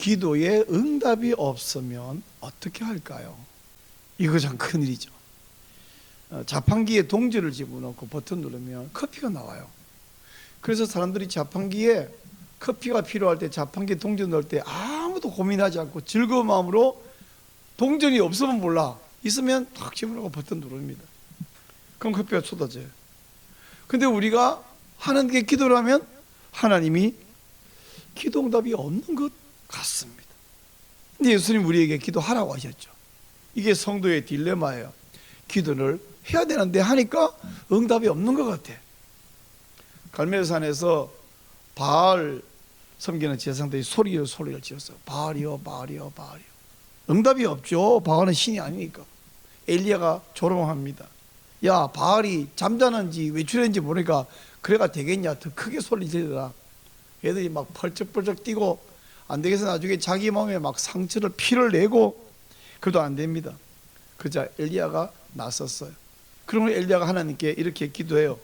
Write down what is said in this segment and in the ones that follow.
기도에 응답이 없으면 어떻게 할까요? 이거 참 큰일이죠. 자판기에 동전을 집어넣고 버튼 누르면 커피가 나와요. 그래서 사람들이 자판기에 커피가 필요할 때 자판기에 동전 넣을 때 아무도 고민하지 않고 즐거운 마음으로, 동전이 없으면 몰라, 있으면 탁 집어넣고 버튼 누릅니다. 그럼 커피가 쏟아져요. 근데 우리가 하나님께 기도를 하면 하나님이 기도 응답이 없는 것 같습니다. 근데 예수님 우리에게 기도하라고 하셨죠. 이게 성도의 딜레마예요. 기도를 해야 되는데 하니까 응답이 없는 것 같아. 갈멜산에서 바알 섬기는 제사장들이 소리를 지었어요. 바알이요, 바알이요, 바알이요. 응답이 없죠. 바알은 신이 아니니까. 엘리야가 조롱합니다. 야, 바알이 잠자는지 외출했는지 모르니까 그래가 되겠냐, 더 크게 소리 지르라. 애들이 막 펄쩍펄쩍 뛰고, 안 되겠어 나중에 자기 몸에 막 상처를, 피를 내고, 그래도 안 됩니다. 그자 엘리야가 나섰어요. 그러면 엘리야가 하나님께 이렇게 기도해요.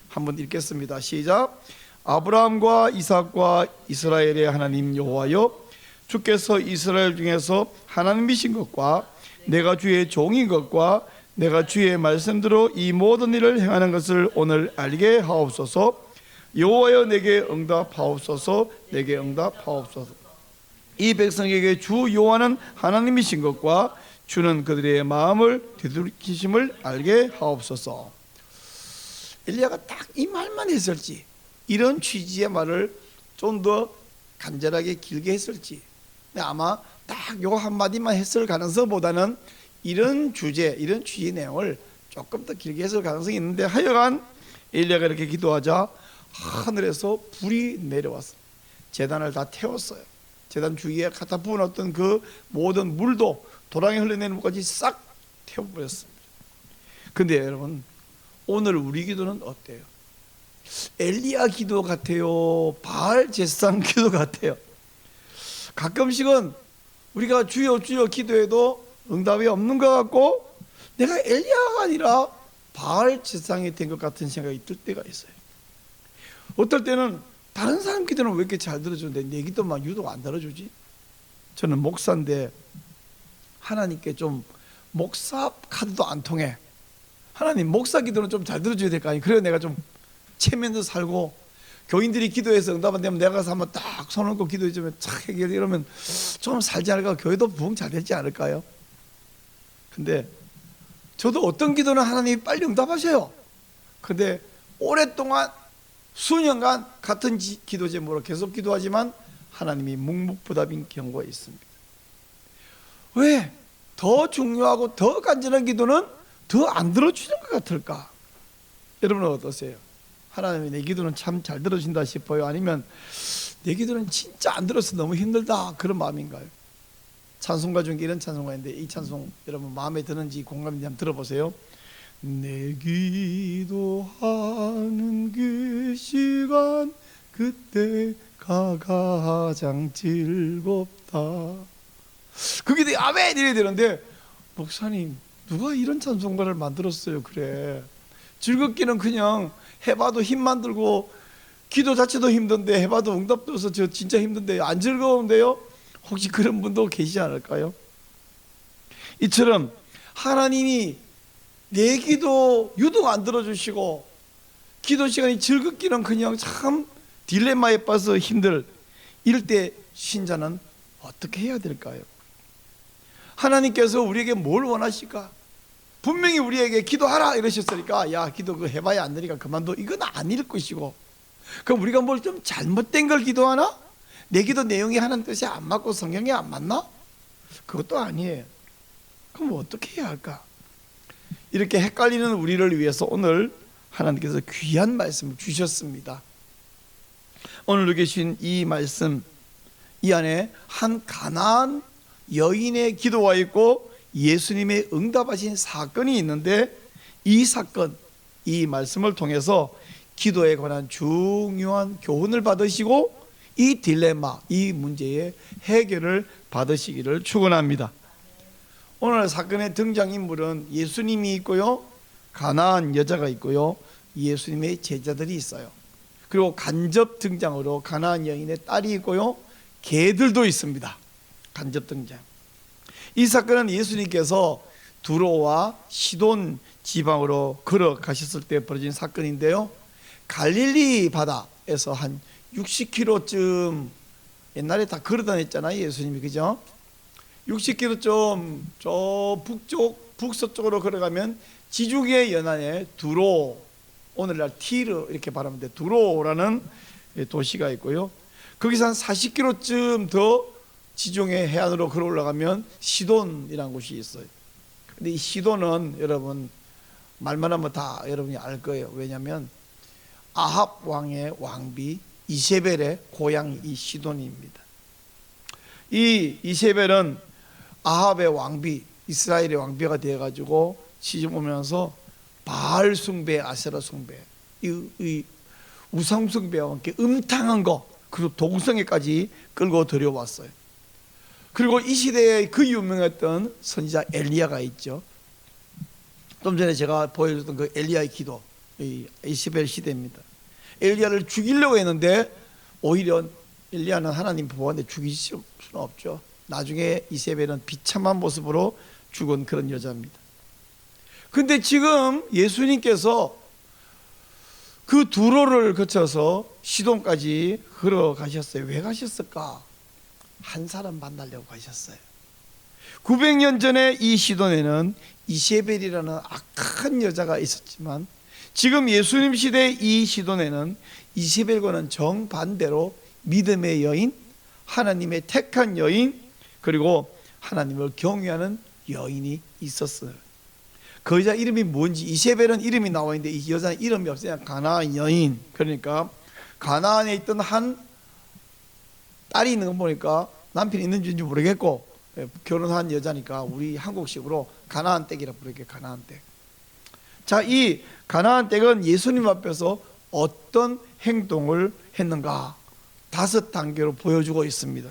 한번 읽겠습니다. 시작. 아브라함과 이삭과 이스라엘의 하나님 여호와여, 주께서 이스라엘 중에서 하나님이신 것과 내가 주의 종인 것과 내가 주의 말씀대로 이 모든 일을 행하는 것을 오늘 알게 하옵소서. 여호와여, 내게 응답하옵소서. 내게 응답하옵소서. 이 백성에게 주 여호와는 하나님이신 것과 주는 그들의 마음을 되돌이키심을 알게 하옵소서. 엘리야가 딱 이 말만 했을지, 이런 취지의 말을 좀 더 간절하게 길게 했을지, 아마 딱 요 한마디만 했을 가능성보다는 이런 주제, 이런 취지 내용을 조금 더 길게 했을 가능성이 있는데, 하여간 엘리야가 이렇게 기도하자 하늘에서 불이 내려왔어요. 제단을 다 태웠어요. 제단 주위에 갖다 부어놨던 그 모든 물도, 도랑에 흘러내는 물까지 싹 태워버렸습니다. 근데 여러분, 오늘 우리 기도는 어때요? 엘리야 기도 같아요? 바알 제사장 기도 같아요? 가끔씩은 우리가 주여 주여 기도해도 응답이 없는 것 같고, 내가 엘리야가 아니라 바알 제사장이 된 것 같은 생각이 들 때가 있어요. 어떨 때는 다른 사람 기도는 왜 이렇게 잘 들어주는데 내 기도만 유독 안 들어주지? 저는 목사인데 하나님께 좀 목사 카드도 안 통해. 하나님, 목사 기도는 좀 잘 들어줘야 될 거 아니에요. 그래야 내가 좀 체면도 살고, 교인들이 기도해서 응답 안 되면 내가 가서 한번 딱 손 얹고 기도해주면 착 해결, 이러면 좀 살지 않을까? 교회도 부흥 잘 되지 않을까요? 근데 저도 어떤 기도는 하나님이 빨리 응답하셔요. 근데 오랫동안 수년간 같은 기도 제목으로 계속 기도하지만 하나님이 묵묵부답인 경우가 있습니다. 왜? 더 중요하고 더 간절한 기도는 더 안 들어주는 것 같을까? 여러분은 어떠세요? 하나님이 내 기도는 참 잘 들어준다 싶어요? 아니면 내 기도는 진짜 안 들어서 너무 힘들다, 그런 마음인가요? 찬송가 중에 이런 찬송가 있는데, 이 찬송 여러분 마음에 드는지 공감인지 한번 들어보세요. 내 기도하는 그 시간, 그때가 가장 즐겁다. 그 기도에 아멘 이래야 되는데, 목사님 누가 이런 찬송가를 만들었어요? 그래, 즐겁기는 그냥 해봐도 힘만 들고, 기도 자체도 힘든데 해봐도 응답도 없어 저 진짜 힘든데 안 즐거운데요? 혹시 그런 분도 계시지 않을까요? 이처럼 하나님이 내 기도 유독 안 들어주시고, 기도 시간이 즐겁기는 그냥 참 딜레마에 빠져 힘들, 이럴 때 신자는 어떻게 해야 될까요? 하나님께서 우리에게 뭘 원하실까? 분명히 우리에게 기도하라 이러셨으니까, 야, 기도 그거 해봐야 안 되니까 그만둬, 이건 아닐 것이고, 그럼 우리가 뭘 좀 잘못된 걸 기도하나? 내 기도 내용이 하나님 뜻이 안 맞고 성경에 안 맞나? 그것도 아니에요. 그럼 어떻게 해야 할까? 이렇게 헷갈리는 우리를 위해서 오늘 하나님께서 귀한 말씀을 주셨습니다. 오늘 계신 이 말씀, 이 안에 한 가나안 여인의 기도가 있고 예수님의 응답하신 사건이 있는데, 이 사건, 이 말씀을 통해서 기도에 관한 중요한 교훈을 받으시고 이 딜레마, 이 문제의 해결을 받으시기를 축원합니다. 오늘 사건의 등장인물은 예수님이 있고요, 가나안 여자가 있고요, 예수님의 제자들이 있어요. 그리고 간접 등장으로 가나안 여인의 딸이 있고요, 개들도 있습니다. 간접 등장. 이 사건은 예수님께서 두로와 시돈 지방으로 걸어가셨을 때 벌어진 사건인데요, 갈릴리 바다에서 한 60km쯤 옛날에 다 걸어다녔잖아요, 예수님이. 그죠? 60km쯤 저 북서쪽으로 걸어가면 지중해 연안에 두로, 오늘날 티르 이렇게 발음하면 돼. 두로라는 도시가 있고요, 거기서 한 40km쯤 더 지중해 해안으로 걸어 올라가면 시돈이라는 곳이 있어요. 근데 이 시돈은 여러분 말만 하면 다 여러분이 알 거예요. 왜냐하면 아합 왕의 왕비 이세벨의 고향이 이 시돈입니다. 이 이세벨은 아합의 왕비, 이스라엘의 왕비가 되어가지고 시집 오면서 바알 숭배, 아세라 숭배, 이 우상 숭배와 함께 음탕한 거, 그리고 동성애까지 끌고 들여왔어요. 그리고 이 시대에 그 유명했던 선지자 엘리야가 있죠. 좀 전에 제가 보여줬던 그 엘리야의 기도, 이 이세벨 시대입니다. 엘리야를 죽이려고 했는데 오히려 엘리야는 하나님 보호하는데 죽일 수는 없죠. 나중에 이세벨은 비참한 모습으로 죽은 그런 여자입니다. 근데 지금 예수님께서 그 두로를 거쳐서 시돈까지 걸어가셨어요. 왜 가셨을까? 한 사람 만나려고 가셨어요. 900년 전에 이 시돈에는 이세벨이라는 악한 여자가 있었지만, 지금 예수님 시대의 이 시돈에는 이세벨과는 정반대로 믿음의 여인, 하나님의 택한 여인, 그리고 하나님을 경외하는 여인이 있었어요. 그 여자 이름이 뭔지, 이세벨은 이름이 나와 있는데 이 여자는 이름이 없어요. 가나안 여인. 그러니까 가나안에 있던 한 딸이 있는 거 보니까 남편이 있는지 모르겠고, 결혼한 여자니까 우리 한국식으로 가나안 댁이라 부르게, 가나안 댁. 자, 이 가나안 댁은 예수님 앞에서 어떤 행동을 했는가 5단계로 보여주고 있습니다.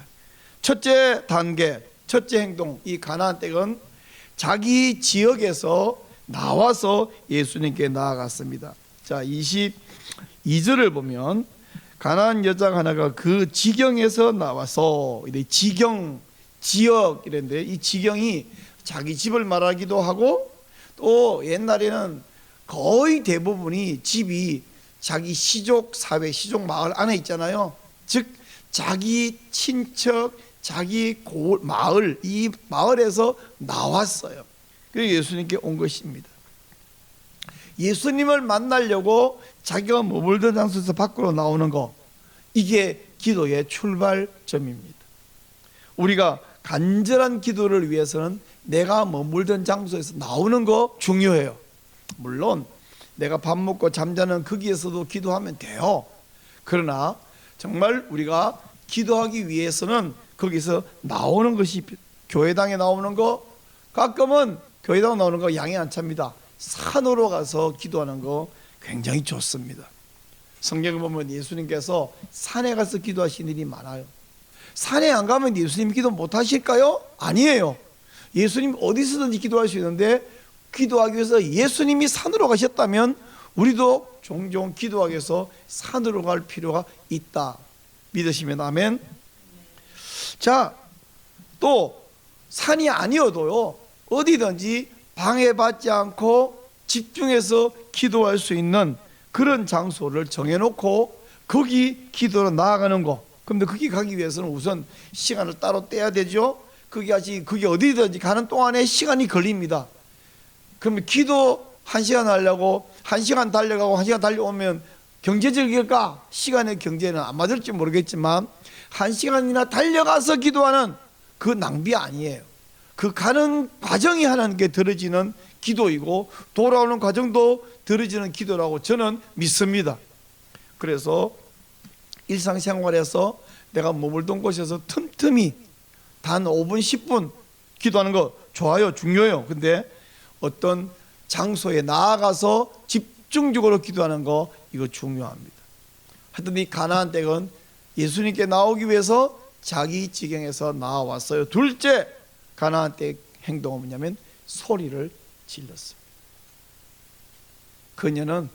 첫째 단계, 첫째 행동, 이 가나안 댁은 자기 지역에서 나와서 예수님께 나아갔습니다. 자, 22절을 보면 가나안 여자 하나가 그 지경에서 나와서, 지경, 지역 이랬는데, 이 지경이 자기 집을 말하기도 하고, 또 옛날에는 거의 대부분이 집이 자기 시족 사회, 시족 마을 안에 있잖아요. 즉 자기 친척, 자기 마을, 이 마을에서 나왔어요. 그래서 예수님께 온 것입니다. 예수님을 만나려고 자기가 머물던 장소에서 밖으로 나오는 거, 이게 기도의 출발점입니다. 우리가 간절한 기도를 위해서는 내가 머물던 장소에서 나오는 거 중요해요. 물론 내가 밥 먹고 잠자는 거기에서도 기도하면 돼요. 그러나 정말 우리가 기도하기 위해서는 거기서 나오는 것이, 교회당에 나오는 거, 가끔은 교회당 나오는 거 양이 안 찹니다. 산으로 가서 기도하는 거 굉장히 좋습니다. 성경을 보면 예수님께서 산에 가서 기도하신 일이 많아요. 산에 안 가면 예수님 기도 못 하실까요? 아니에요. 예수님 어디서든지 기도할 수 있는데, 기도하기 위해서 예수님이 산으로 가셨다면 우리도 종종 기도하기 위해서 산으로 갈 필요가 있다. 믿으시면 아멘. 자, 또 산이 아니어도요, 어디든지 방해받지 않고 집중해서 기도할 수 있는 그런 장소를 정해놓고 거기 기도로 나아가는 거. 그런데 거기 가기 위해서는 우선 시간을 따로 떼야 되죠. 그게 어디든지 가는 동안에 시간이 걸립니다. 그러면 기도 1시간 하려고 1시간 달려가고 1시간 달려오면 경제적일까? 시간의 경제는 안 맞을지 모르겠지만 1시간이나 달려가서 기도하는 그 낭비 아니에요. 그 가는 과정이 하나님께 드려지는 기도이고 돌아오는 과정도 드려지는 기도라고 저는 믿습니다. 그래서 일상생활에서 내가 머물던 곳에서 틈틈이 단 5분 10분 기도하는 거 좋아요, 중요해요. 근데 어떤 장소에 나아가서 집중적으로 기도하는 거, 이거 중요합니다. 하여튼 이 가나안 댁은 예수님께 나오기 위해서 자기 지경에서 나와왔어요. 둘째 가나안 댁 행동은 뭐냐면 소리를 질렀습니다. 그녀는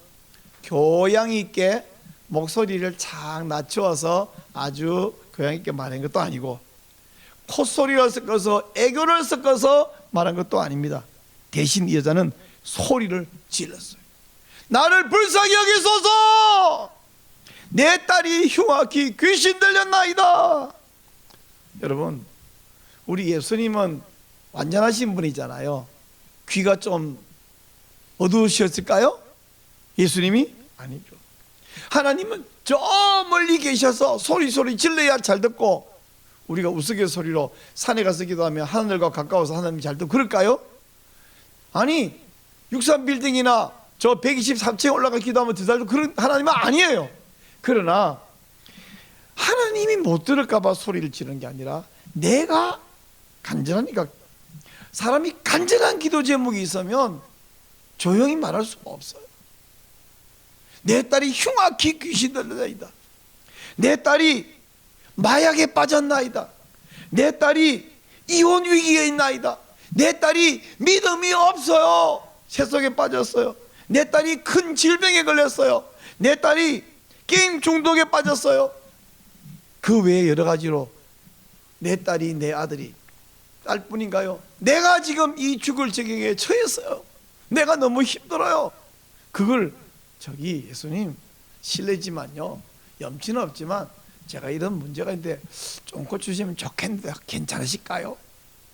교양 있게 목소리를 착 낮추어서 아주 교양 있게 말한 것도 아니고 콧소리를 섞어서 애교를 섞어서 말한 것도 아닙니다. 대신 이 여자는 소리를 질렀어요. 나를 불쌍히 여기소서. 내 딸이 흉악히 귀신 들렸나이다. 여러분, 우리 예수님은 완전하신 분이잖아요. 귀가 좀 어두우셨을까요? 예수님이? 아니죠. 하나님은 저 멀리 계셔서 소리 질러야 잘 듣고, 우리가 우스갯소리로 산에 가서 기도하면 하늘과 가까워서 하나님이 잘 듣고 그럴까요? 아니, 63빌딩이나 저 123층에 올라가 기도하면 더 잘 듣고 그런 하나님은 아니에요. 그러나 하나님이 못 들을까 봐 소리를 지르는 게 아니라 내가 간절하니까. 사람이 간절한 기도 제목이 있으면 조용히 말할 수가 없어요. 내 딸이 흉악히 귀신 들렸나이다. 내 딸이 마약에 빠졌나이다. 내 딸이 이혼 위기에 있나이다. 내 딸이 믿음이 없어요. 세속에 빠졌어요. 내 딸이 큰 질병에 걸렸어요. 내 딸이 게임 중독에 빠졌어요. 그 외에 여러 가지로 내 딸이, 내 아들이, 딸뿐인가요? 내가 지금 이 죽을 지경에 처했어요. 내가 너무 힘들어요. 그걸 저기 예수님 실례지만요, 염치는 없지만 제가 이런 문제가 있는데 좀 고쳐주시면 좋겠는데 괜찮으실까요?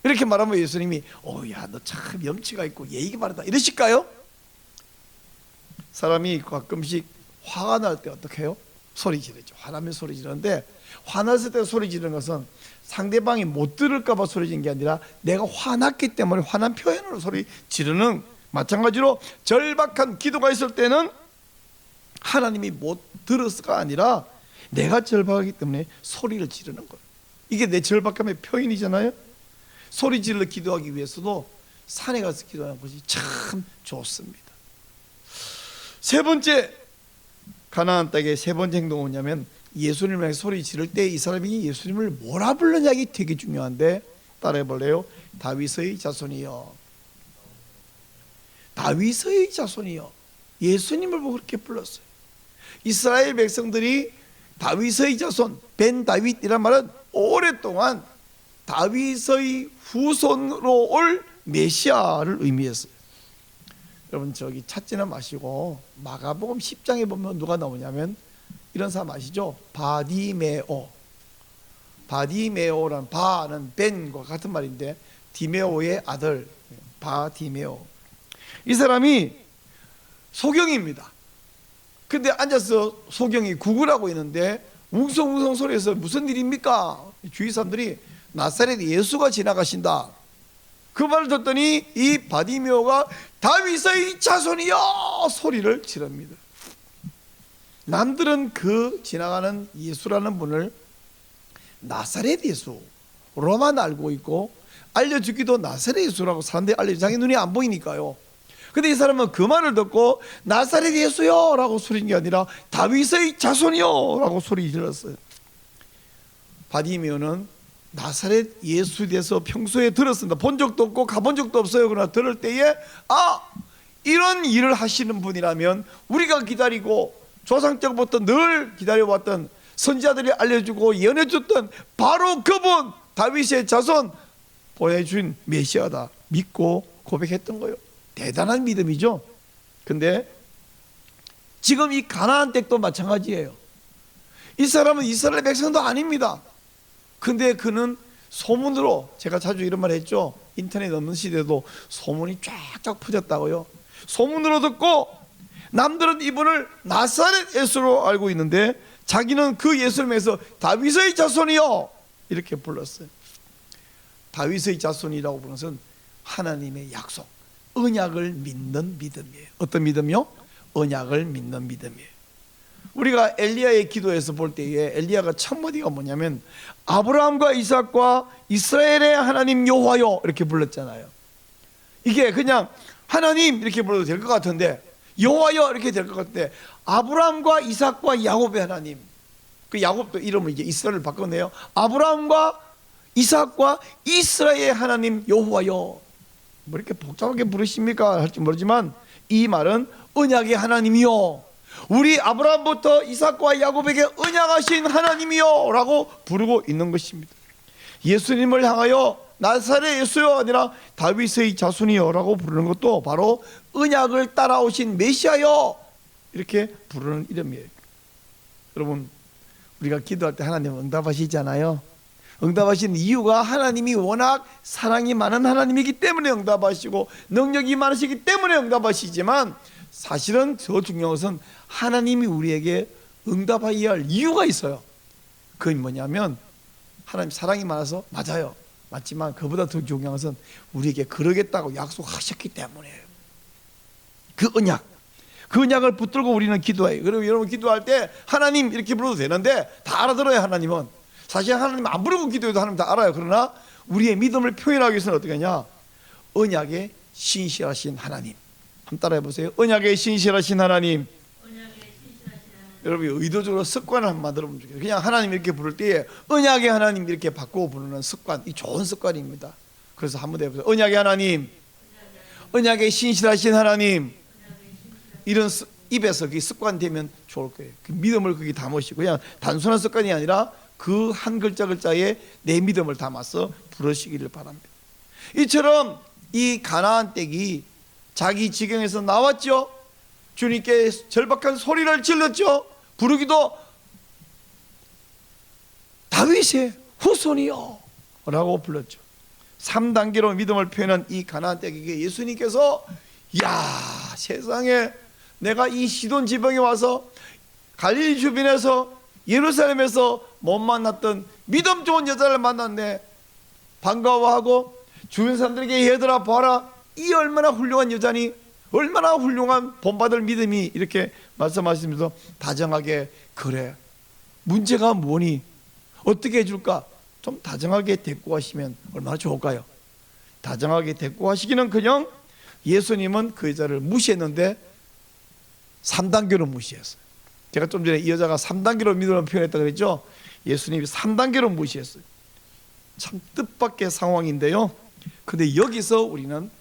이렇게 말하면 예수님이 야, 너 참 염치가 있고 예의가 바르다 이러실까요? 사람이 가끔씩 화가 날 때 어떻게 해요? 소리 지르죠. 화나면 소리 지르는데, 화났을 때 소리 지르는 것은 상대방이 못 들을까 봐 소리 지르는 게 아니라 내가 화났기 때문에 화난 표현으로 소리 지르는, 마찬가지로 절박한 기도가 있을 때는 하나님이 못 들었을까 아니라 내가 절박하기 때문에 소리를 지르는 거예요. 이게 내 절박함의 표현이잖아요. 소리 질러 기도하기 위해서도 산에 가서 기도하는 것이 참 좋습니다. 세 번째, 가나안 땅의 세 번째 행동은 뭐냐면, 예수님을 향해 소리 지를 때 이 사람이 예수님을 뭐라 불렀냐, 이게 되게 중요한데 따라해 볼래요? 다윗의 자손이여. 다윗의 자손이여. 예수님을 보고 그렇게 불렀어요. 이스라엘 백성들이 다윗의 자손, 벤 다윗이란 말은 오랫동안 다윗의 후손으로 올 메시아를 의미했어요. 여러분, 저기 찾지는 마시고 마가복음 10장에 보면 누가 나오냐면 이런 사람 아시죠? 바디메오. 바디메오란, 바는 벤과 같은 말인데 디메오의 아들 바디메오. 이 사람이 소경입니다. 근데 앉아서 소경이 구글하고 있는데 웅성웅성 소리에서 무슨 일입니까? 주위 사람들이 나사렛 예수가 지나가신다. 그 말을 듣더니 이 바디메오가 다윗의 자손이여 소리를 지릅니다. 남들은 그 지나가는 예수라는 분을 나사렛 예수로만 알고 있고, 알려주기도 나사렛 예수라고 사람들이 알려주고 자기 눈이 안 보이니까요. 근데 이 사람은 그 말을 듣고 나사렛 예수요 라고 소리인 게 아니라 다윗의 자손이요 라고 소리 질렀어요. 바디메오는 나사렛 예수에 대해서 평소에 들었습니다. 본 적도 없고 가본 적도 없어요. 그러나 들을 때에 이런 일을 하시는 분이라면 우리가 기다리고 조상 때부터 늘 기다려왔던, 선지자들이 알려주고 예언해줬던 바로 그분, 다윗의 자손 보내준 메시아다 믿고 고백했던 거예요. 대단한 믿음이죠. 근데 지금 이 가나안 땅도 마찬가지예요. 이 사람은 이스라엘 백성도 아닙니다. 근데 그는 소문으로, 제가 자주 이런 말 했죠. 인터넷 없는 시대도 소문이 쫙쫙 퍼졌다고요. 소문으로 듣고 남들은 이분을 나사렛 예수로 알고 있는데 자기는 그 예수를 통해서 다윗의 자손이요 이렇게 불렀어요. 다윗의 자손이라고 부르는 것은 하나님의 약속, 언약을 믿는 믿음이에요. 어떤 믿음이요? 언약을 믿는 믿음이에요. 우리가 엘리야의 기도에서 볼 때에 엘리야가 첫 마디가 뭐냐면 아브라함과 이삭과 이스라엘의 하나님 여호와여 이렇게 불렀잖아요. 이게 그냥 하나님 이렇게 불러도 될 것 같은데, 여호와여 이렇게 될 것 같은데, 아브라함과 이삭과 야곱의 하나님, 그 야곱도 이름을 이제 이스라엘을 바꿨네요. 아브라함과 이삭과 이스라엘의 하나님 여호와여. 뭐 이렇게 복잡하게 부르십니까 할지 모르지만 이 말은 언약의 하나님이요, 우리 아브라함부터 이삭과 야곱에게 언약하신 하나님이요 라고 부르고 있는 것입니다. 예수님을 향하여 나사렛 예수여 아니라 다윗의 자손이여 라고 부르는 것도 바로 언약을 따라오신 메시아여 이렇게 부르는 이름이에요. 여러분, 우리가 기도할 때 하나님 응답하시잖아요. 응답하시는 이유가 하나님이 워낙 사랑이 많은 하나님이기 때문에 응답하시고 능력이 많으시기 때문에 응답하시지만, 사실은 더 중요한 것은 하나님이 우리에게 응답하여야 할 이유가 있어요. 그건 뭐냐면 하나님 사랑이 많아서 맞아요. 맞지만 그보다 더 중요한 것은 우리에게 그러겠다고 약속하셨기 때문이에요. 그 언약을 붙들고 우리는 기도해요. 그리고 여러분 기도할 때 하나님 이렇게 불러도 되는데 다 알아들어요. 하나님은 사실 하나님 안 부르고 기도해도 하나님 다 알아요. 그러나 우리의 믿음을 표현하기 위해서는 어떻게 하냐? 언약에 신실하신 하나님. 한번 따라해 보세요. 언약에 신실하신 하나님. 여러분 의도적으로 습관을 한번 만들어 보면 좋겠어요. 그냥 하나님 이렇게 부를 때에 언약의 하나님 이렇게 바꾸어 부르는 습관, 이 좋은 습관입니다. 그래서 한번 해보세요. 언약의 하나님, 언약에 신실하신 하나님. 이런 입에서 그게 습관되면 좋을 거예요. 그 믿음을 거기 담으시고 그냥 단순한 습관이 아니라 그 한 글자 글자에 내 믿음을 담아서 부르시기를 바랍니다. 이처럼 이 가나안 댁이 자기 지경에서 나왔죠. 주님께 절박한 소리를 질렀죠. 부르기도 다윗의 후손이요 라고 불렀죠. 3단계로 믿음을 표현한 이 가나안 댁에게 예수님께서 야, 세상에 내가 이 시돈 지방에 와서 갈릴리 주변에서 예루살렘에서 못 만났던 믿음 좋은 여자를 만났네. 반가워하고 주변 사람들에게 얘들아 봐라, 이 얼마나 훌륭한 여자니, 얼마나 훌륭한 본받을 믿음이, 이렇게 말씀하시면서 다정하게, 그래 문제가 뭐니, 어떻게 해줄까, 좀 다정하게 데리고 가시면 얼마나 좋을까요? 다정하게 데리고 가시기는커녕 예수님은 그 여자를 무시했는데 3단계로 무시했어요. 제가 좀 전에 이 여자가 3단계로 믿음을 표현했다 그랬죠. 예수님이 3단계로 무시했어요. 참 뜻밖의 상황인데요. 근데 여기서 우리는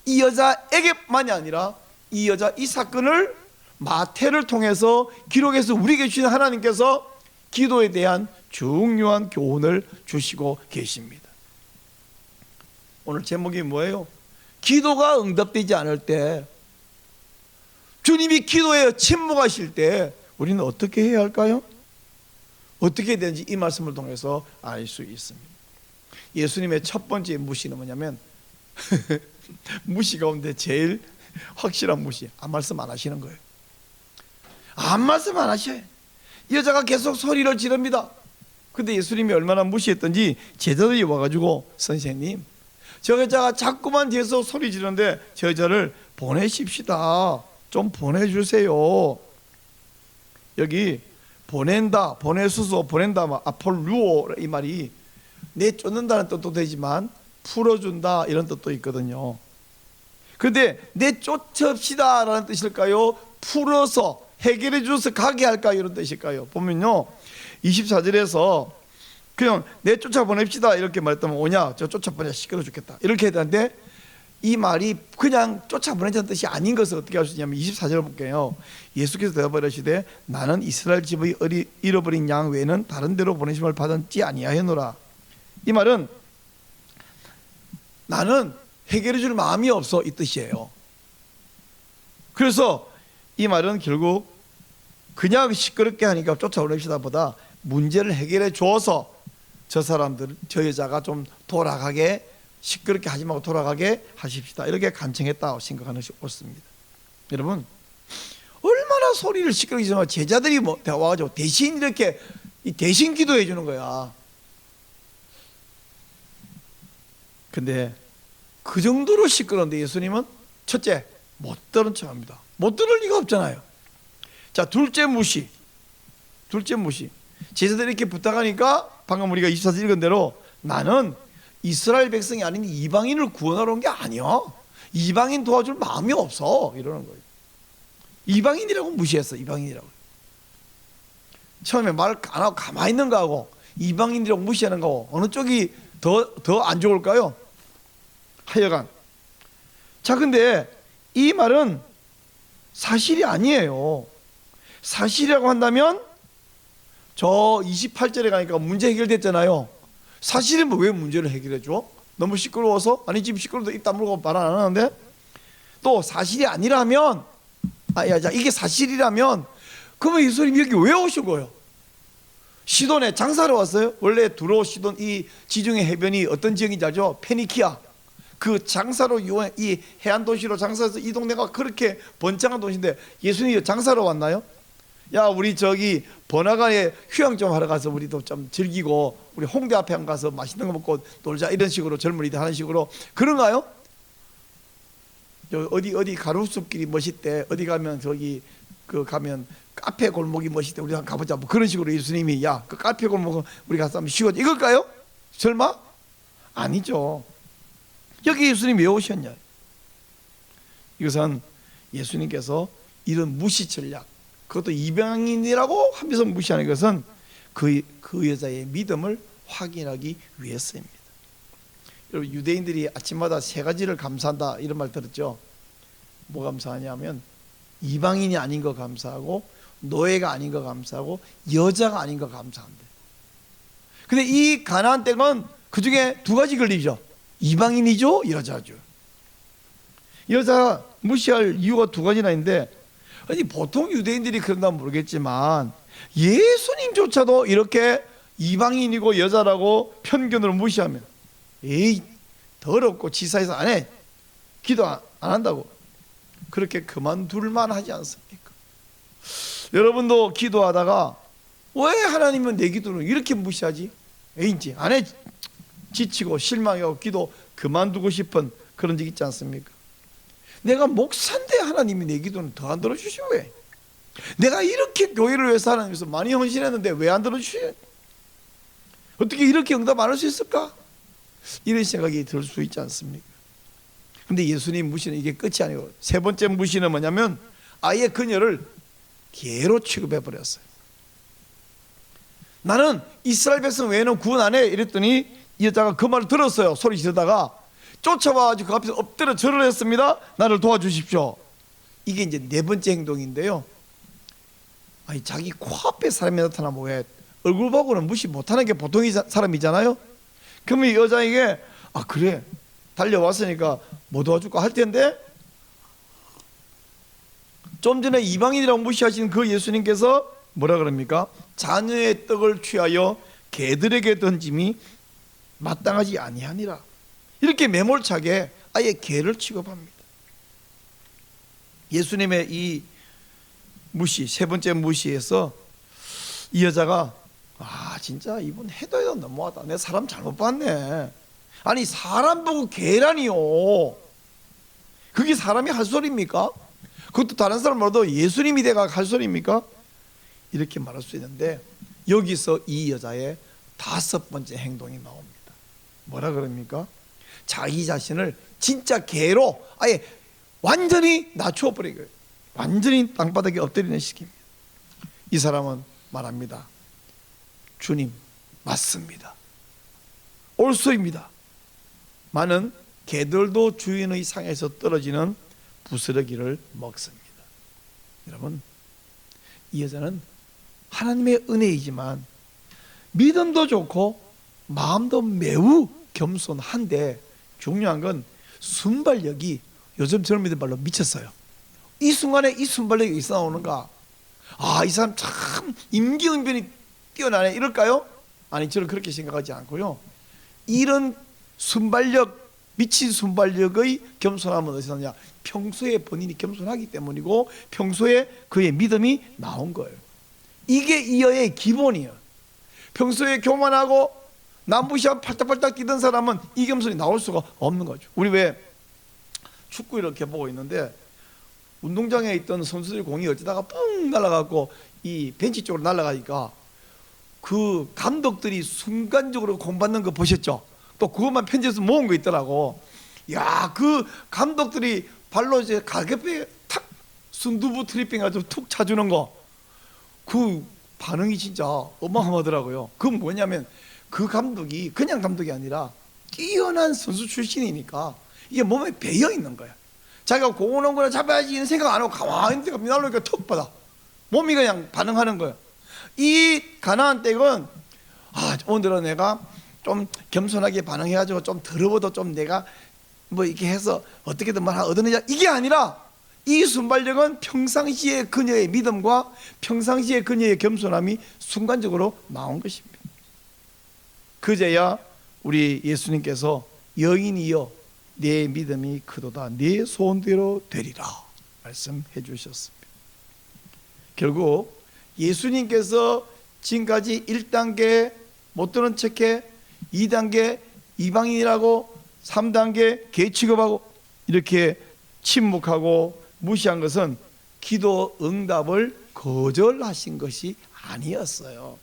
이 여자에게만이 아니라 이 여자 이 사건을 마태를 통해서 기록해서 우리에게 주신 하나님께서 기도에 대한 중요한 교훈을 주시고 계십니다. 오늘 제목이 뭐예요? 기도가 응답되지 않을 때, 주님이 기도에 침묵하실 때 우리는 어떻게 해야 할까요? 어떻게 해야 되는지 이 말씀을 통해서 알 수 있습니다. 예수님의 첫 번째 무시는 뭐냐면 무시 가운데 제일 확실한 무시, 아무 말씀 안 하시는 거예요. 아무 말씀 안 하셔요. 여자가 계속 소리를 지릅니다. 근데 예수님이 얼마나 무시했던지 제자들이 와가지고 선생님, 저 여자가 자꾸만 뒤에서 소리 지르는데 저 여자를 보내십시다. 좀 보내주세요. 여기 보낸다, 보내수소, 보낸다, 아폴루오 이 말이 내쫓는다는 뜻도 되지만 풀어준다 이런 뜻도 있거든요. 그런데 내쫓읍시다 라는 뜻일까요? 풀어서 해결해 줘서 가게 할까요? 이런 뜻일까요? 보면요 24절에서 그냥 내쫓아 보냅시다 이렇게 말했다면 오냐, 저 쫓아보내야 시끄러워 죽겠다 이렇게 했는데, 이 말이 그냥 쫓아보내자는 뜻이 아닌 것을 어떻게 알 수 있냐면 24절을 볼게요. 예수께서 대답하시되 나는 이스라엘 집의 잃어버린 양 외에는 다른 데로 보내심을 받지 아니하였노라. 이 말은 나는 해결해 줄 마음이 없어 이 뜻이에요. 그래서 이 말은 결국 그냥 시끄럽게 하니까 쫓아보냅시다 보다 문제를 해결해 줘서 저 사람들, 저 여자가 좀 돌아가게, 시끄럽게 하지 말고 돌아가게 하십시다 이렇게 간청했다고 생각하는 것이 옳습니다. 여러분 얼마나 소리를 시끄럽게 지르면 제자들이 와가지고 대신 이렇게 대신 기도해 주는 거야. 근데 그 정도로 시끄러운데 예수님은 첫째 못 들은 척합니다. 못 들을 리가 없잖아요. 자, 둘째 무시. 제자들이 이렇게 부탁하니까 방금 우리가 24절 읽은 대로 나는 이스라엘 백성이 아닌 이방인을 구원하러 온 게 아니야. 이방인 도와줄 마음이 없어 이러는 거예요. 이방인이라고 무시했어. 이방인이라고. 처음에 말 안 하고 가만히 있는 거하고 이방인이라고 무시하는 거하고 어느 쪽이 더 안 좋을까요? 하여간 자, 근데 이 말은 사실이 아니에요. 사실이라고 한다면 저 28절에 가니까 문제 해결됐잖아요. 사실이면 왜 문제를 해결해 줘? 너무 시끄러워서? 아니 지금 시끄러워도 입 다물고 말 안 하는데? 또 사실이 아니라면 자 이게 사실이라면 그러면 예수님이 여기 왜 오신 거예요? 시돈에 장사로 왔어요? 원래 두로 시돈 이 지중해 해변이 어떤 지역인지 알죠? 페니키아. 그 장사로 이 해안 도시로 장사해서 이 동네가 그렇게 번창한 도시인데 예수님이 장사로 왔나요? 야 우리 저기 번화가에 휴양 좀 하러 가서 우리도 좀 즐기고 우리 홍대 앞에 한 가서 맛있는 거 먹고 놀자 이런 식으로 젊은이들 하는 식으로 그런가요? 어디 가로수길이 멋있대. 어디 가면 저기 그 가면 카페 골목이 멋있대. 우리 한번 가보자. 뭐 그런 식으로 예수님이 야 그 카페 골목은 우리 가서 한번 쉬고 이걸까요? 설마? 아니죠. 여기 예수님이 왜 오셨냐? 이것은 예수님께서 이런 무시 전략, 그것도 이방인이라고 하면서 무시하는 것은 그 여자의 믿음을 확인하기 위해서입니다. 여러분 유대인들이 아침마다 세 가지를 감사한다 이런 말 들었죠? 뭐 감사하냐면 이방인이 아닌 거 감사하고 노예가 아닌 거 감사하고 여자가 아닌 거 감사한대. 근데 이 가나안 땅은 그 중에 두 가지 걸리죠. 이방인이죠, 여자죠. 여자 무시할 이유가 두 가지나 있는데 아니 보통 유대인들이 그런다면 모르겠지만 예수님조차도 이렇게 이방인이고 여자라고 편견으로 무시하면 에이 더럽고 치사해서 안 해, 기도 안 한다고 그렇게 그만둘만 하지 않습니까? 여러분도 기도하다가 왜 하나님은 내 기도를 이렇게 무시하지? 에이지 안 해, 지치고 실망하고 기도 그만두고 싶은 그런 적 있지 않습니까? 내가 목사인데 하나님이 내 기도는 더 안 들어주시오. 왜? 내가 이렇게 교회를 위해서 하나님께서 많이 헌신했는데 왜 안 들어주시오? 어떻게 이렇게 응답 안 할 수 있을까? 이런 생각이 들 수 있지 않습니까? 근데 예수님 무시는 이게 끝이 아니고 세 번째 무시는 뭐냐면 아예 그녀를 개로 취급해 버렸어요. 나는 이스라엘 백성 외에는 구원 안 해 이랬더니 이 여자가 그 말을 들었어요. 소리 지르다가 쫓아와가지고 그 앞에서 엎드려 절을 했습니다. 나를 도와주십시오. 이게 이제 네 번째 행동인데요. 아니 자기 코앞에 사람이 나타나면 왜 얼굴 보고는 무시 못하는 게 보통의 사람이잖아요. 그러면 이 여자에게 아 그래 달려왔으니까 뭐 도와줄까 할 텐데 좀 전에 이방인이라고 무시하신 그 예수님께서 뭐라 그럽니까? 자녀의 떡을 취하여 개들에게 던짐이 마땅하지 아니하니라. 이렇게 매몰차게 아예 개를 취급합니다. 예수님의 이 무시, 세 번째 무시에서 이 여자가 아 진짜 이분 해도 너무하다. 내 사람 잘못 봤네. 아니 사람 보고 개라니요. 그게 사람이 할 소리입니까? 그것도 다른 사람 말도 예수님이 내가 할 소리입니까? 이렇게 말할 수 있는데 여기서 이 여자의 다섯 번째 행동이 나옵니다. 뭐라 그럽니까? 자기 자신을 진짜 개로 아예 완전히 낮추어 버린 거예요. 완전히 땅바닥에 엎드리는 시킵니다. 이 사람은 말합니다. 주님 맞습니다. 옳소입니다. 많은 개들도 주인의 상에서 떨어지는 부스러기를 먹습니다. 여러분 이 여자는 하나님의 은혜이지만 믿음도 좋고 마음도 매우 겸손한데 중요한 건 순발력이 요즘 젊은이들 말로 미쳤어요. 이 순간에 이 순발력이 있어 나오는가? 아, 이 사람 참 임기응변이 뛰어나네 이럴까요? 아니 저는 그렇게 생각하지 않고요. 이런 순발력, 미친 순발력의 겸손함은 어디서 나냐? 평소에 본인이 겸손하기 때문이고 평소에 그의 믿음이 나온 거예요. 이게 이 여의 기본이에요. 평소에 교만하고 남부시합 팔딱팔딱 뛰던 사람은 이 겸손이 나올 수가 없는 거죠. 우리 왜 축구 이렇게 보고 있는데 운동장에 있던 선수들 공이 어쩌다가 뿡 날아가고 이 벤치 쪽으로 날아가니까 그 감독들이 순간적으로 공 받는 거 보셨죠? 또 그것만 편집해서 모은 거 있더라고. 야, 그 감독들이 발로 이제 가볍게 탁 순두부 트리핑 가지고 툭 차주는 거, 그 반응이 진짜 어마어마하더라고요. 그건 뭐냐면 그 감독이 그냥 감독이 아니라 뛰어난 선수 출신이니까 이게 몸에 배어 있는 거야. 자기가 공을 온 거나 잡아야지 이런 생각 안 하고 가만히 있는데 날로니까 턱 받아. 몸이 그냥 반응하는 거야. 이 가나안 댁은 아 오늘은 내가 좀 겸손하게 반응해가지고 좀 더러워도 좀 내가 뭐 이렇게 해서 어떻게든 말 얻어내자, 이게 아니라 이 순발력은 평상시에 그녀의 믿음과 평상시에 그녀의 겸손함이 순간적으로 나온 것입니다. 그제야 우리 예수님께서 여인이여 내 믿음이 크도다 네 소원대로 되리라 말씀해 주셨습니다. 결국 예수님께서 지금까지 1단계 못 들은 척해, 2단계 이방인이라고, 3단계 개 취급하고 이렇게 침묵하고 무시한 것은 기도 응답을 거절하신 것이 아니었어요.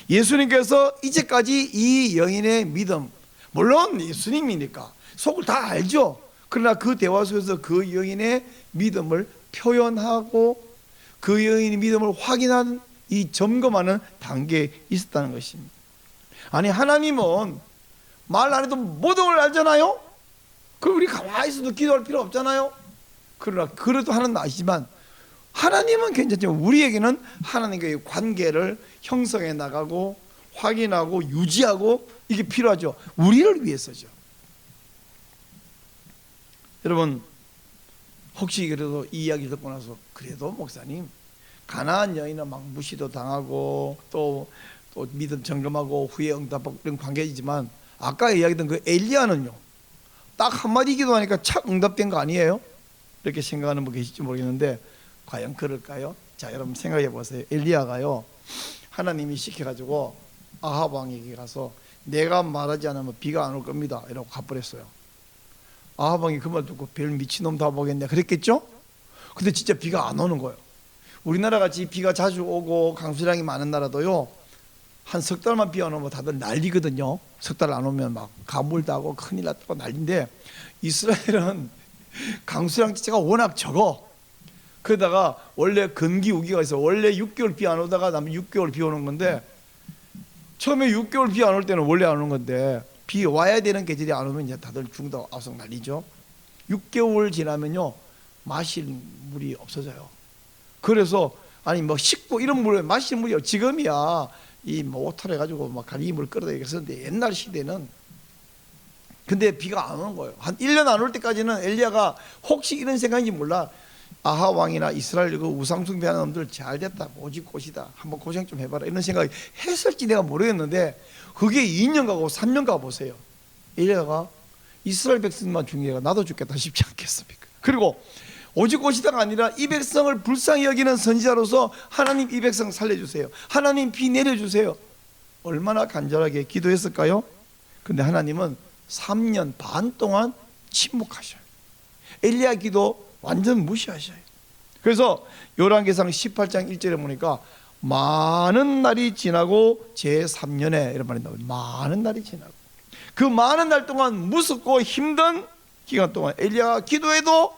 예수님께서 이제까지 이 여인의 믿음, 물론 예수님이니까 속을 다 알죠. 그러나 그 대화 속에서 그 여인의 믿음을 표현하고 그 여인의 믿음을 확인하는 이 점검하는 단계에 있었다는 것입니다. 아니, 하나님은 말 안 해도 모든 걸 알잖아요. 그럼 우리 가만히 있어도 기도할 필요 없잖아요. 그러나 그래도 하나님은 아시지만 하나님은 괜찮지만 우리에게는 하나님과의 관계를 형성해 나가고 확인하고 유지하고 이게 필요하죠. 우리를 위해서죠. 여러분, 혹시 그래도 이 이야기 듣고 나서 그래도 목사님 가나안 여인은 막 무시도 당하고 또 믿음 점검하고 후에 응답하고 이런 관계이지만 아까 이야기했던 그 엘리야는요 딱 한마디 기도하니까 착 응답된 거 아니에요? 이렇게 생각하는 분 계실지 모르겠는데 과연 그럴까요? 자, 여러분 생각해 보세요. 엘리야가요 하나님이 시켜가지고 아합 왕에게 가서 내가 말하지 않으면 비가 안 올 겁니다 이라고 가버렸어요. 아합 왕이 그 말 듣고 별 미친놈 다 보겠네 그랬겠죠? 근데 진짜 비가 안 오는 거예요. 우리나라 같이 비가 자주 오고 강수량이 많은 나라도요 한 석 달만 비 안 오면 다들 난리거든요. 석 달 안 오면 막 가물도 하고 큰일 났다고 난리인데 이스라엘은 강수량 자체가 워낙 적어. 그러다가 원래 건기우기가 있어. 원래 6개월 비 안 오다가 남은 6개월 비 오는 건데 처음에 6개월 비 안 올 때는 원래 안 오는 건데 비 와야 되는 계절이 안 오면 이제 다들 죽는다고 앞서 난리죠. 6개월 지나면요 마실 물이 없어져요. 그래서 아니 뭐 식구 이런 물 마실 물이 지금이야 이 뭐 오타를 해가지고 막 가리물 끌어다 했었는데 옛날 시대는 근데 비가 안 오는 거예요. 한 1년 안 올 때까지는 엘리야가 혹시 이런 생각인지 몰라. 아합 왕이나 이스라엘 그 우상숭배하는 놈들 잘 됐다 오직 꽃이다 한번 고생 좀 해봐라 이런 생각이 했을지 내가 모르겠는데 그게 2년 가고 3년 가 보세요. 엘리야가 이스라엘 백성만 중요해가 나도 죽겠다 싶지 않겠습니까? 그리고 오직 꽃이다가 아니라 이 백성을 불쌍히 여기는 선지자로서 하나님 이 백성 살려주세요. 하나님 비 내려주세요. 얼마나 간절하게 기도했을까요? 근데 하나님은 3년 반 동안 침묵하셔요. 엘리야 기도 완전 무시하셔요. 그래서 열왕기상 18장 1절에 보니까 많은 날이 지나고 제3년에 이런 말이 나와요. 많은 날이 지나고 그 많은 날 동안 무섭고 힘든 기간 동안 엘리야가 기도해도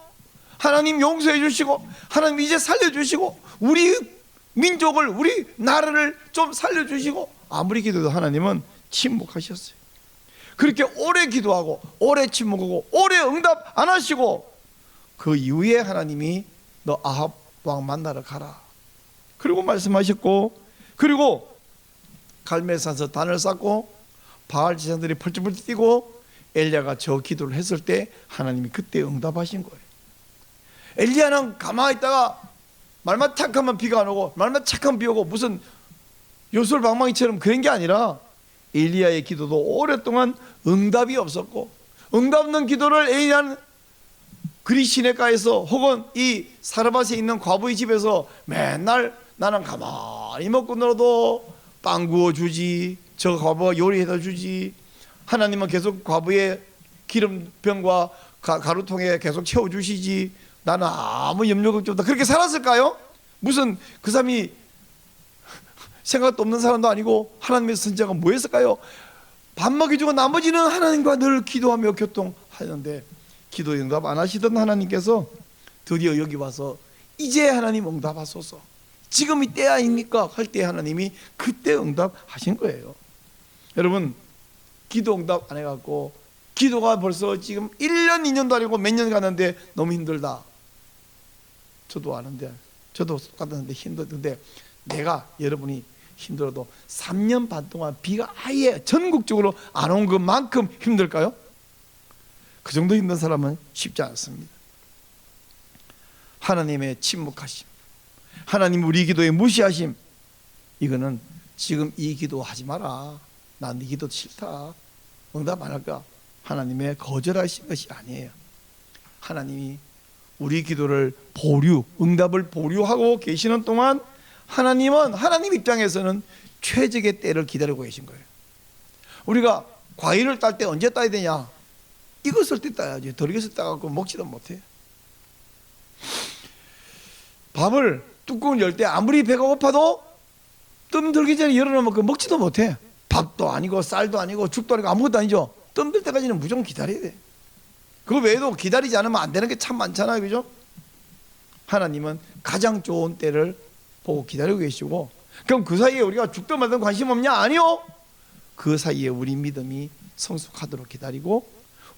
하나님 용서해 주시고 하나님 이제 살려주시고 우리 민족을 우리 나라를 좀 살려주시고 아무리 기도해도 하나님은 침묵하셨어요. 그렇게 오래 기도하고 오래 침묵하고 오래 응답 안 하시고 그 이후에 하나님이 너 아합 왕 만나러 가라 그리고 말씀하셨고 그리고 갈멜산에서 단을 쌓고 바알 지상들이 펄쩍펄쩍 뛰고 엘리야가 저 기도를 했을 때 하나님이 그때 응답하신 거예요. 엘리야는 가만히 있다가 말만 탁하면 비가 안 오고 말만 착하면 비 오고 무슨 요술방망이처럼 그런 게 아니라 엘리야의 기도도 오랫동안 응답이 없었고 응답 없는 기도를 엘리야는 그리 시내가에서 혹은 이 사르밧에 있는 과부의 집에서 맨날 나는 가만히 먹고 놀아도 빵 구워주지 저 과부가 요리해다 주지 하나님은 계속 과부의 기름병과 가루통에 계속 채워주시지 나는 아무 염려 걱정 없다 그렇게 살았을까요? 무슨 그 사람이 생각도 없는 사람도 아니고 하나님의 선지자가 뭐 했을까요? 밥 먹여주고 나머지는 하나님과 늘 기도하며 교통하는데 기도 응답 안 하시던 하나님께서 드디어 여기 와서 이제 하나님 응답하소서 지금이 때 아닙니까? 할 때 하나님이 그때 응답하신 거예요. 여러분 기도 응답 안 해갖고 기도가 벌써 지금 1년 2년도 아니고 몇 년 가는데 너무 힘들다. 저도 아는데 저도 똑같은데 힘들던데 내가 여러분이 힘들어도 3년 반 동안 비가 아예 전국적으로 안 온 것만큼 힘들까요? 그 정도 힘든 사람은 쉽지 않습니다. 하나님의 침묵하심, 하나님 우리 기도에 무시하심, 이거는 지금 이 기도 하지 마라, 난 네 기도 싫다, 응답 안 할까, 하나님의 거절하신 것이 아니에요. 하나님이 우리 기도를 응답을 보류하고 계시는 동안 하나님은 하나님 입장에서는 최적의 때를 기다리고 계신 거예요. 우리가 과일을 딸 때 언제 따야 되냐? 익었을 때 따야지. 덜 익었을 때 따갖고 먹지도 못해. 밥을 뚜껑을 열 때 아무리 배가 고파도 뜸 들기 전에 열어놓으면 그 먹지도 못해. 밥도 아니고 쌀도 아니고 죽도 아니고 아무것도 아니죠. 뜸 들 때까지는 무조건 기다려야 돼. 그 외에도 기다리지 않으면 안 되는 게 참 많잖아요, 그죠? 하나님은 가장 좋은 때를 보고 기다리고 계시고, 그럼 그 사이에 우리가 죽든 말든 관심 없냐? 아니요. 그 사이에 우리 믿음이 성숙하도록 기다리고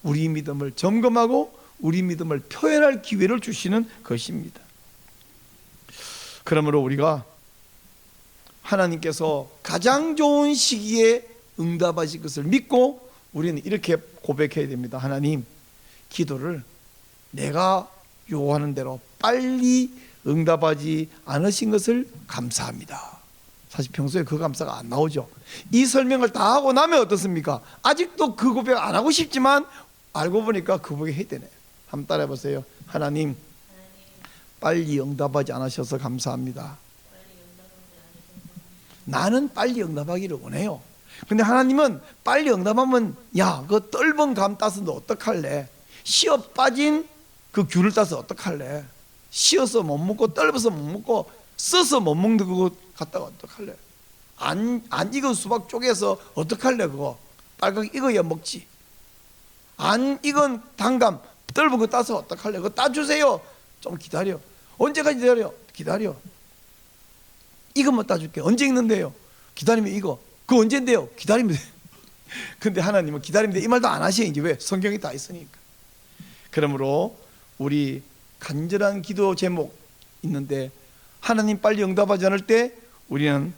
우리 믿음을 점검하고 우리 믿음을 표현할 기회를 주시는 것입니다. 그러므로 우리가 하나님께서 가장 좋은 시기에 응답하실 것을 믿고 우리는 이렇게 고백해야 됩니다. 하나님, 기도를 내가 요구하는 대로 빨리 응답하지 않으신 것을 감사합니다. 사실 평소에 그 감사가 안 나오죠. 이 설명을 다 하고 나면 어떻습니까? 아직도 그 고백 안 하고 싶지만 알고 보니까 그 고백 해야 되네. 한번 따라해 보세요. 하나님, 빨리 응답하지 않으셔서 감사합니다. 나는 빨리 응답하기를 원해요. 근데 하나님은 빨리 응답하면 야, 그 떫은 감 따서 너 어떡할래? 씨어 빠진 그 귤을 따서 어떡할래? 씌어서 못 먹고 떫어서 못 먹고 써서 못 먹는 그거 갖다가 어떡할래? 안 익은 수박 쪼개서 어떡할래? 그거 빨갛게 익어야 먹지. 안 익은 단감 떫은 거 따서 어떡할래? 그거 따주세요. 좀 기다려. 언제까지 기다려. 익으면 따줄게. 언제 익는데요? 기다리면 익어. 그거 언젠데요? 기다리면 돼. 근데 하나님은 기다리면 돼 이 말도 안 하시죠. 이제 왜? 성경이 다 있으니까. 그러므로 우리 간절한 기도 제목 있는데 하나님 빨리 응답하지 않을 때 우리는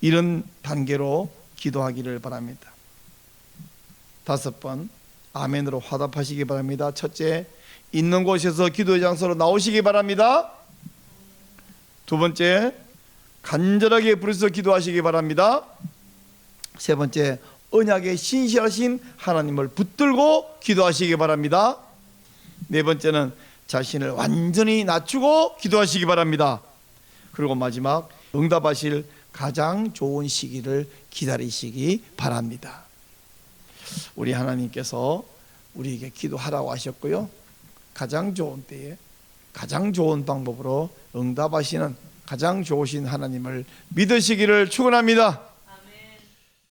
이런 단계로 기도하기를 바랍니다. 5번 아멘으로 화답하시기 바랍니다. 첫째, 있는 곳에서 기도의 장소로 나오시기 바랍니다. 두 번째, 간절하게 부르셔서 기도하시기 바랍니다. 세 번째, 언약에 신실하신 하나님을 붙들고 기도하시기 바랍니다. 네 번째는 자신을 완전히 낮추고 기도하시기 바랍니다. 그리고 마지막, 응답하실 가장 좋은 시기를 기다리시기 바랍니다. 우리 하나님께서 우리에게 기도하라고 하셨고요, 가장 좋은 때에 가장 좋은 방법으로 응답하시는 가장 좋으신 하나님을 믿으시기를 축원합니다.